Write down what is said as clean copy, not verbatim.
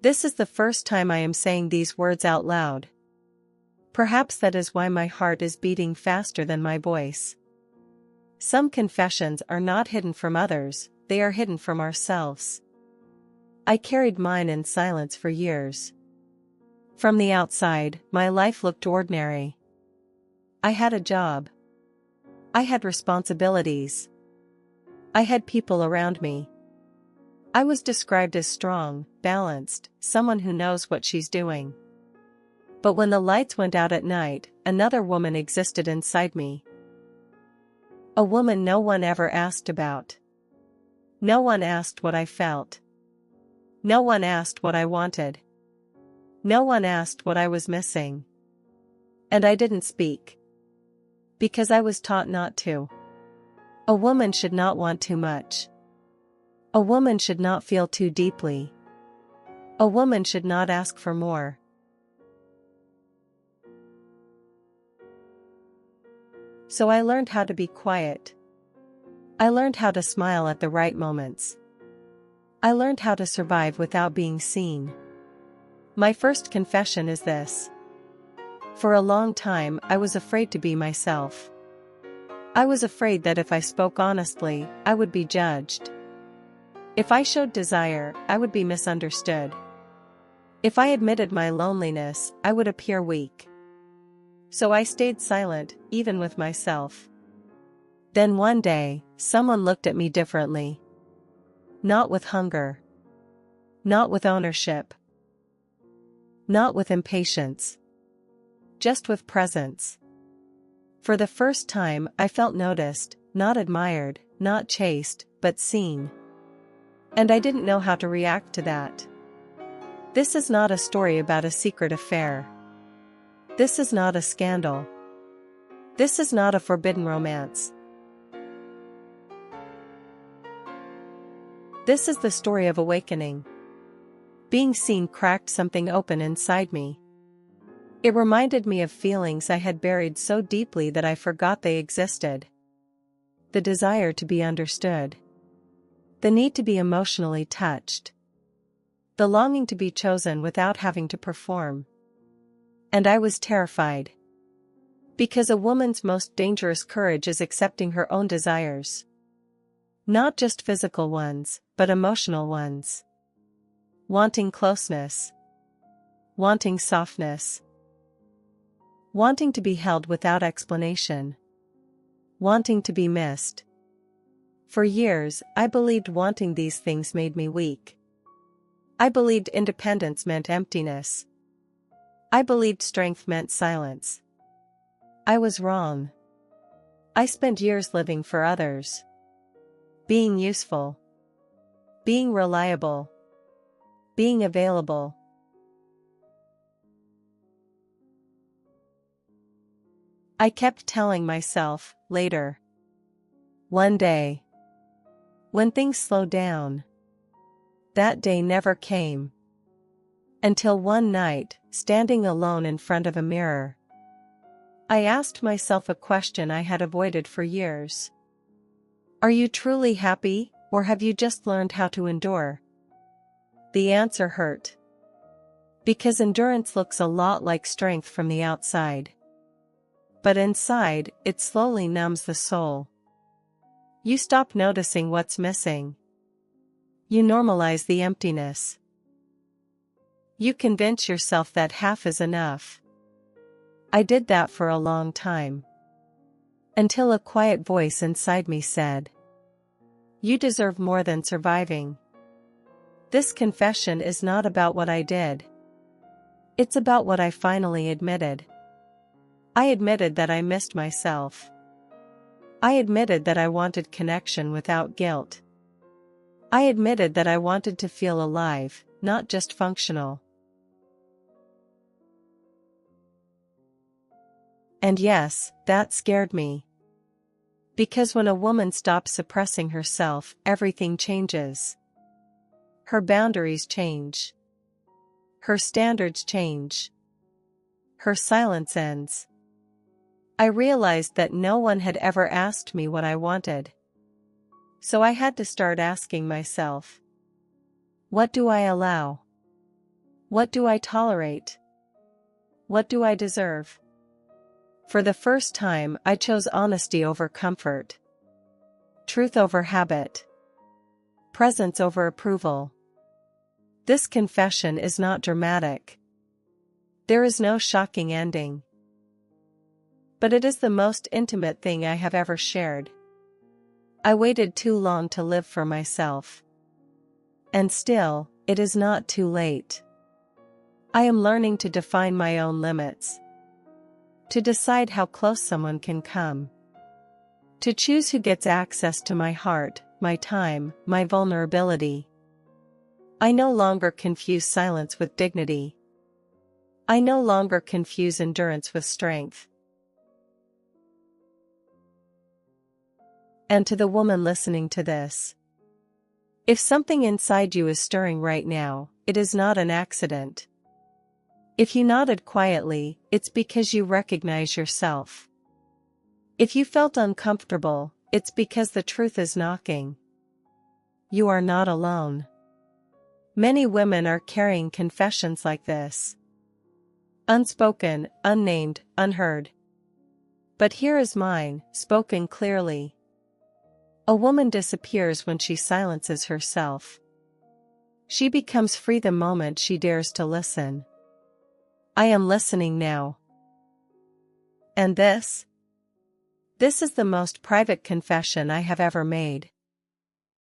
This is the first time I am saying these words out loud. Perhaps that is why my heart is beating faster than my voice. Some confessions are not hidden from others, they are hidden from ourselves. I carried mine in silence for years. From the outside, my life looked ordinary. I had a job. I had responsibilities. I had people around me. I was described as strong, balanced, someone who knows what she's doing. But when the lights went out at night, another woman existed inside me. A woman no one ever asked about. No one asked what I felt. No one asked what I wanted. No one asked what I was missing. And I didn't speak. Because I was taught not to. A woman should not want too much. A woman should not feel too deeply. A woman should not ask for more. So I learned how to be quiet. I learned how to smile at the right moments. I learned how to survive without being seen. My first confession is this. For a long time, I was afraid to be myself. I was afraid that if I spoke honestly, I would be judged. If I showed desire, I would be misunderstood. If I admitted my loneliness, I would appear weak. So I stayed silent, even with myself. Then one day, someone looked at me differently. Not with hunger. Not with ownership. Not with impatience. Just with presence. For the first time, I felt noticed, not admired, not chased, but seen. And I didn't know how to react to that. This is not a story about a secret affair. This is not a scandal. This is not a forbidden romance. This is the story of awakening. Being seen cracked something open inside me. It reminded me of feelings I had buried so deeply that I forgot they existed. The desire to be understood. The need to be emotionally touched. The longing to be chosen without having to perform. And I was terrified. Because a woman's most dangerous courage is accepting her own desires. Not just physical ones, but emotional ones. Wanting closeness. Wanting softness. Wanting to be held without explanation. Wanting to be missed. For years, I believed wanting these things made me weak. I believed independence meant emptiness. I believed strength meant silence. I was wrong. I spent years living for others. Being useful. Being reliable. Being available. I kept telling myself, later. One day. When things slowed down. That day never came. Until one night, standing alone in front of a mirror. I asked myself a question I had avoided for years. Are you truly happy, or have you just learned how to endure? The answer hurt. Because endurance looks a lot like strength from the outside. But inside, it slowly numbs the soul. You stop noticing what's missing. You normalize the emptiness. You convince yourself that half is enough. I did that for a long time. Until a quiet voice inside me said, "You deserve more than surviving." This confession is not about what I did. It's about what I finally admitted. I admitted that I missed myself. I admitted that I wanted connection without guilt. I admitted that I wanted to feel alive, not just functional. And yes, that scared me. Because when a woman stops suppressing herself, everything changes. Her boundaries change. Her standards change. Her silence ends. I realized that no one had ever asked me what I wanted. So I had to start asking myself, what do I allow? What do I tolerate? What do I deserve? For the first time, I chose honesty over comfort. Truth over habit. Presence over approval. This confession is not dramatic. There is no shocking ending. But it is the most intimate thing I have ever shared. I waited too long to live for myself. And still, it is not too late. I am learning to define my own limits. To decide how close someone can come. To choose who gets access to my heart, my time, my vulnerability. I no longer confuse silence with dignity. I no longer confuse endurance with strength. And to the woman listening to this. If something inside you is stirring right now, it is not an accident. If you nodded quietly, it's because you recognize yourself. If you felt uncomfortable, it's because the truth is knocking. You are not alone. Many women are carrying confessions like this. Unspoken, unnamed, unheard. But here is mine, spoken clearly. A woman disappears when she silences herself. She becomes free the moment she dares to listen. I am listening now. And this? This is the most private confession I have ever made.